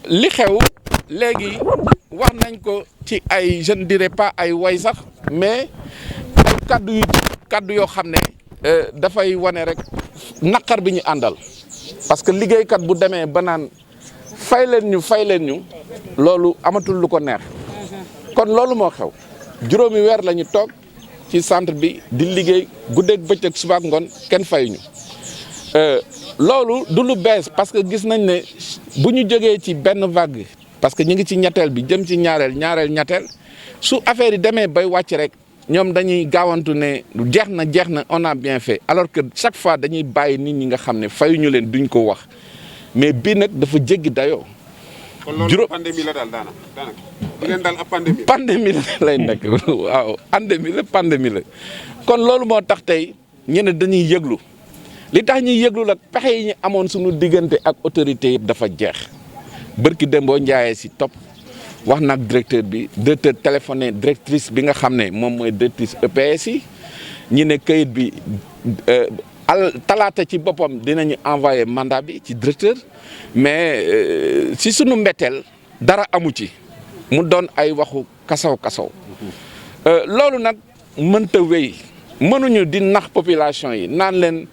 li xew léegi wax nañ ko ci ay je ne dirais pas ay way sax mais ay kaddu yoo xam ne dafay wane rek naqar bi ñu àndal parce que liggéeykat bu demee ba naan fay leen ñu loolu amatul lu ko neex kon loolu moo xew juróomi weer la ñu toog ci centre bi di liggéey guddeeg bëccëg suba ak ngoon kenn fayuñu loolu du lu bees parce que gis nañ ne bu ñu jógee ci benn vague parce que ñu ngi ci ñetteel bi jëm ci ñetteel su affaire yi demee bay wàcc rek ñoom dañuy gaawantu ne jeex na on a bien fait alors que chaque fois dañuy bàyyi nit ñi nga xam ne fayuñu leen duñ ko wax mais bii nag dafa jéggi dayoo. kon loolu pandémie la daal daanaka di leen daal ab pandémie. pandémie la lay nekk waaw pandémie la kon loolu moo tax tey ñeneen dañuy yëglu li tax ñuy yëglu la pexe yi ñu amoon suñu diggante ak autorité yëpp dafa jeex bërki Dembo Ndiaye si topp wax nag directeur téléphoné directrice bi nga xam ne moom mooy directrice EPS yi ñi ne kayit bi talaata ci boppam dinañu envoyé mandat bi ci directeur mais si sunu mbetteel dara amu ci mu doon ay waxu kasaw loolu nag mënta wéy mënuñu di nax population yi naan leen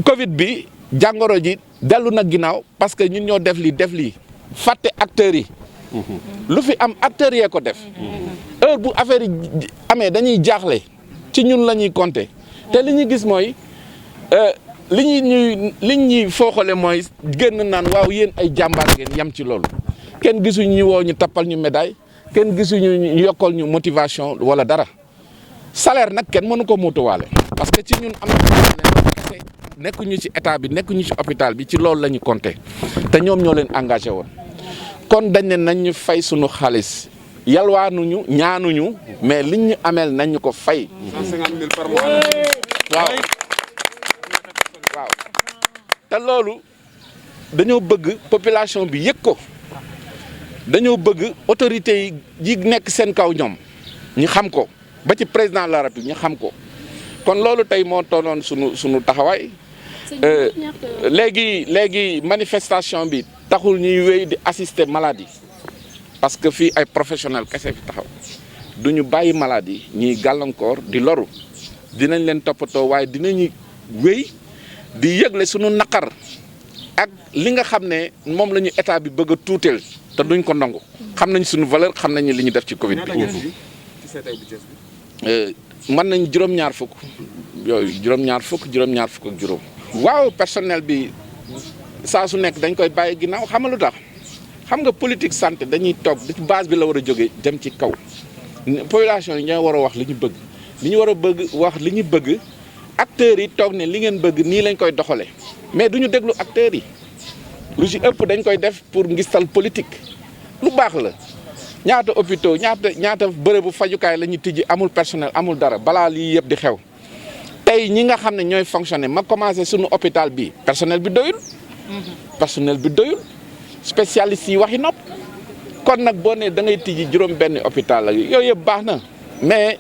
Covid bi jàngoro ji dellu na ginnaaw parce que ñun ñoo def lii fàtte acteurs yi lu fi am acteurs yee ko def heure bu affaire yi amee dañuy jaaxle ci ñun la ñuy compter te li ñu gis mooy li ñuy fooxale mooy génn naan waaw yéen ay jàmbaar ngeen yam ci loolu kenn gisuñu ñu woo ñu tappal ñu médaille kenn gisuñu ñu yokkal ñu motivation wala dara salaire nag kenn mënu ko muutuwaale parce que ci ñun am na nekkuñu ci état bi nekkuñu ci hôpital bi ci loolu la ñu compter te ñoom ñoo leen engagé woon kon dañ ne nañ ñu fay suñu xaalis yalwaanuñu ñaanuñu mais liñ ñu ameel nañ ñu ko fay. 150 000 par mois. waaw te loolu dañoo bëgg population bi yëg ko dañoo bëgg autorités yi nekk seen kaw ñoom ñu xam ko ba ci président de la République ñu xam ko kon loolu tey moo toonoon sunu taxawaay. léegi manifestation bi taxul ñuy wéy di assister maladie parce que fii ay professionnels kese fi taxaw du ñu bàyyi maladie ñuy gàllankoor di loru dinañ leen toppatoo waaye dinañu wéy di yëgle sunu naqar ak li nga xam ne moom la ñu état bi bëgg a tuuteel te duñ ko nangu xam nañ sunu valeur xam nañ li ñu def ci Covid bi. mën nañ juróom-ñaar fukk ak juróom. waaw personnel bi saa su nekk dañ koy bàyyi ginnaaw xam nga lu tax xam nga politique santé dañuy toog ci base bi la war a jógee dem ci kaw population yi ñoo war a wax li ñu bëgg li ñu bëgg acteurs yi toog ne li ngeen bëgg nii lañ koy doxalee mais du ñu déglu acteurs yi lu ci ëpp dañ koy def pour ngistal politique lu baax la ñaata hôpitaux ñaata bërëbu fajukaay la ñuy tijji amul personnel amul dara balaa lii yëpp di xew. tey ñi nga xam ne ñooy fonctionner ma commencé suñu hôpital bi personnel bi doyul spécialiste yi waxi nopp kon nag boo nee da ngay tijji juróom benn hôpital la yooyu yëpp baax na mais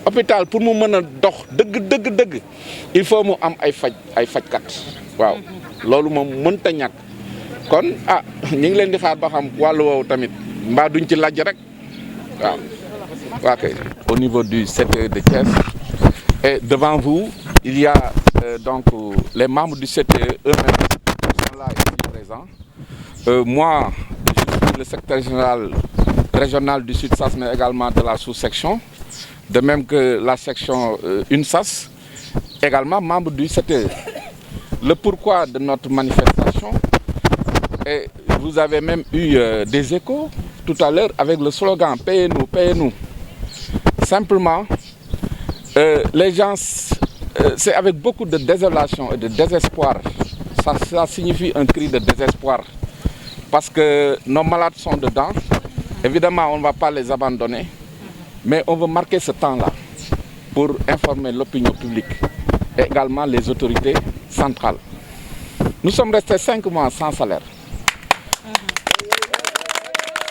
hôpital pour mu mën a dox dëgg il faut mu am ay fajkat waaw loolu moom mënta ñàkk kon ñu ngi leen di xaar ba xam wàllu woowu tamit mbaa duñ ci laaj rek waaw waa kay au niveau du CTE de Thiès. Et devant vous, il y a donc les membres du CTE eux-mêmes qui sont là ici présents. Moi, je suis le secrétaire général régional du Sud-Sas, mais également de la sous-section, de même que la section UNSAS, également membre du CTE. Le pourquoi de notre manifestation, et vous avez même eu des échos tout à l'heure avec le slogan « Payez-nous, payez-nous ». Simplement, les gens, c'est avec beaucoup de désolation et de désespoir. Ça signifie un cri de désespoir. Parce que nos malades sont dedans. Évidemment, on ne va pas les abandonner. Mais on veut marquer ce temps-là pour informer l'opinion publique et également les autorités centrales. Nous sommes restés 5 mois sans salaire.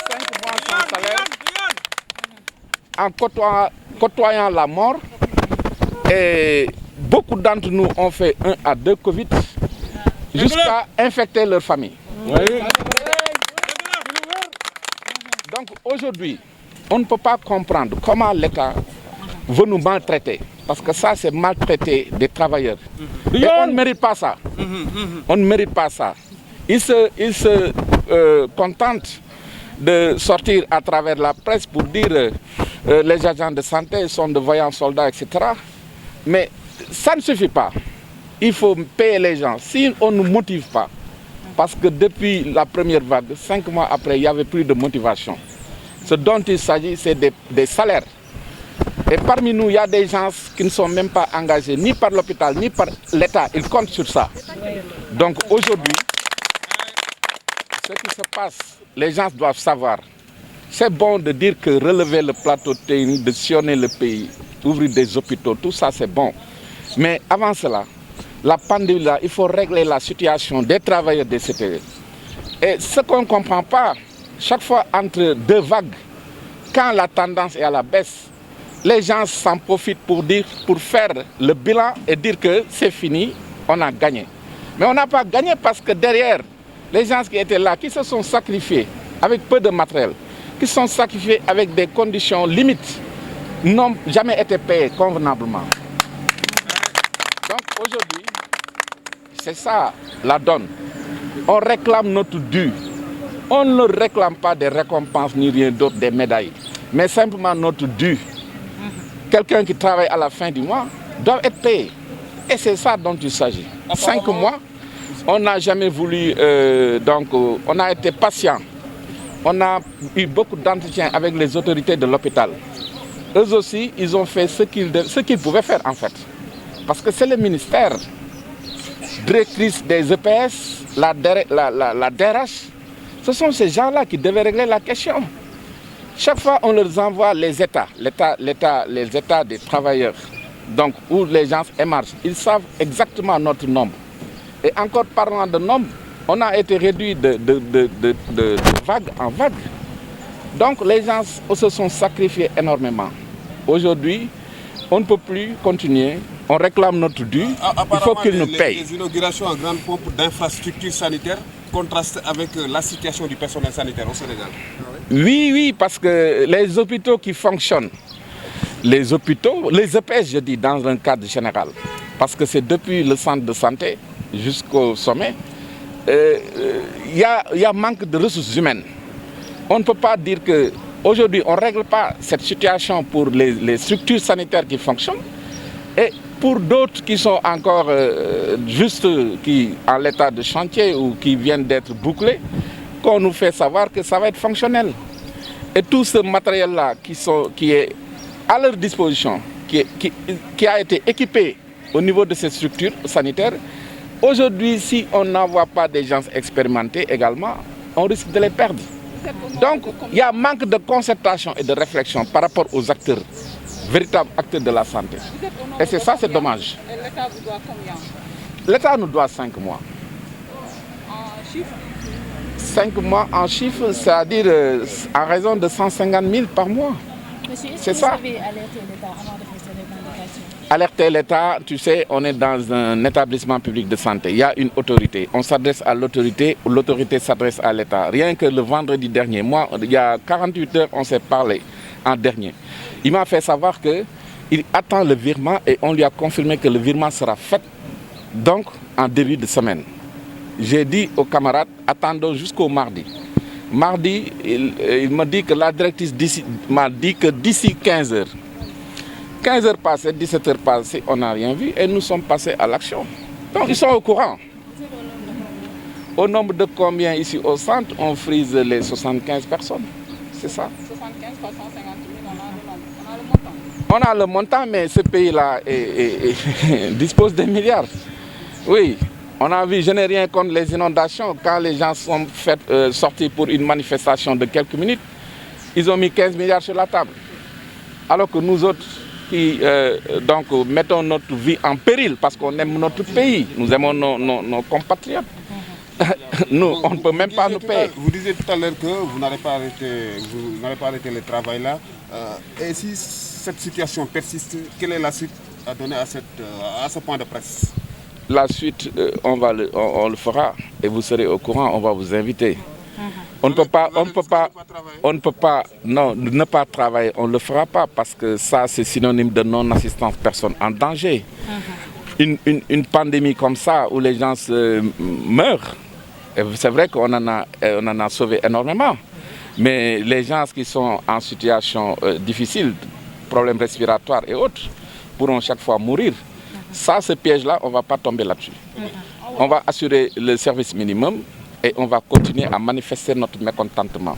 5 mois sans salaire, en côtoyant la mort. Et beaucoup d'entre nous ont fait 1 à 2 Covid jusqu'à infecter leur famille. Oui. Donc aujourd'hui, on ne peut pas comprendre comment l'État veut nous maltraiter. Parce que ça, c'est maltraiter des travailleurs. Et on ne mérite pas ça. On ne mérite pas ça. Ils se contentent de sortir à travers la presse pour dire les agents de santé sont de vaillants soldats, etc. Mais ça ne suffit pas. Il faut payer les gens. Si on ne motive pas, parce que depuis la première vague, 5 mois après, il n'y avait plus de motivation. Ce dont il s'agit, c'est des salaires. Et parmi nous, il y a des gens qui ne sont même pas engagés ni par l'hôpital, ni par l'État. Ils comptent sur ça. Donc aujourd'hui, ce qui se passe, les gens doivent savoir. C'est bon de dire que relever le plateau technique, de sillonner le pays, ouvrir des hôpitaux, tout ça c'est bon. Mais avant cela, la pandémie, là, il faut régler la situation des travailleurs des CTE. Et ce qu'on ne comprend pas, chaque fois entre deux vagues, quand la tendance est à la baisse, les gens s'en profitent pour faire le bilan et dire que c'est fini, on a gagné. Mais on n'a pas gagné parce que derrière, les gens qui étaient là, qui se sont sacrifiés avec peu de matériel, qui se sont sacrifiés avec des conditions limites, n'ont jamais été payés convenablement. Donc aujourd'hui, c'est ça la donne. On réclame notre dû. On ne réclame pas des récompenses ni rien d'autre, des médailles, mais simplement notre dû. Quelqu'un qui travaille à la fin du mois doit être payé. Et c'est ça dont il s'agit. 5 mois, on n'a jamais voulu, on a été patient. On a eu beaucoup d'entretiens avec les autorités de l'hôpital. Eux aussi, ils ont fait ce qu'ils pouvaient faire en fait. Parce que c'est le ministère, directrice des EPS, la DRH, ce sont ces gens-là qui devaient régler la question. Chaque fois, on leur envoie les États des travailleurs, donc où les gens émargent. Ils savent exactement notre nombre. Et encore parlant de nombre, on a été réduit de vague en vague. Donc les gens se sont sacrifiés énormément. Aujourd'hui, on ne peut plus continuer. On réclame notre dû. Il faut qu'ils nous payent. Les inaugurations en grande pompe d'infrastructures sanitaires contrastent avec la situation du personnel sanitaire au Sénégal. Oui, parce que les hôpitaux qui fonctionnent, les EPS, je dis, dans un cadre général, parce que c'est depuis le centre de santé jusqu'au sommet, il y a manque de ressources humaines. On ne peut pas dire qu'aujourd'hui, on ne règle pas cette situation pour les structures sanitaires qui fonctionnent et pour d'autres qui sont encore juste en l'état de chantier ou qui viennent d'être bouclés, qu'on nous fait savoir que ça va être fonctionnel. Et tout ce matériel-là qui est à leur disposition, qui a été équipé au niveau de ces structures sanitaires, aujourd'hui, si on n'envoie pas des gens expérimentés également, on risque de les perdre. Donc, il y a un manque de concertation et de réflexion par rapport aux acteurs, véritables acteurs de la santé. Et c'est ça, c'est dommage. Et l'État vous doit combien? L'État nous doit 5 mois. En chiffres? 5 mois en chiffres, c'est-à-dire en raison de 150 000 par mois. Monsieur, c'est ça. Vous avez alerté l'État avant de faire ces revendications? Alerter l'État, tu sais, on est dans un établissement public de santé. Il y a une autorité. On s'adresse à l'autorité, ou l'autorité s'adresse à l'État. Rien que le vendredi dernier, moi, il y a 48 heures, on s'est parlé en dernier. Il m'a fait savoir qu'il attend le virement et on lui a confirmé que le virement sera fait donc en début de semaine. J'ai dit aux camarades, attendons jusqu'au mardi. Mardi, il m'a dit que la directrice m'a dit que d'ici 15 heures. 15 heures passées, 17 heures passées, on n'a rien vu et nous sommes passés à l'action. Donc ils sont au courant. Au nombre de combien ici au centre, on frise les 75 personnes. C'est ça. 75 par 150 000, on a le montant. On a le montant, mais ce pays-là dispose des milliards. Oui, on a vu, je n'ai rien contre les inondations. Quand les gens sont sortis pour une manifestation de quelques minutes, ils ont mis 15 milliards sur la table. Alors que nous autres, qui mettons notre vie en péril parce qu'on aime notre pays, nous aimons nos compatriotes. Nous, on ne peut même pas nous payer. Vous disiez tout à l'heure que vous n'allez pas arrêter le travail là. Et si cette situation persiste, quelle est la suite à donner à ce point de presse? La suite, on le fera et vous serez au courant, on va vous inviter. On ne peut pas, non, ne pas travailler, on ne le fera pas parce que ça, c'est synonyme de non-assistance personne en danger. Une pandémie comme ça où les gens meurent, c'est vrai qu'on en a sauvé énormément. Mais les gens qui sont en situation difficile, problèmes respiratoires et autres, pourront chaque fois mourir. Ça, ce piège-là, on ne va pas tomber là-dessus. On va assurer le service minimum et on va continuer à manifester notre mécontentement.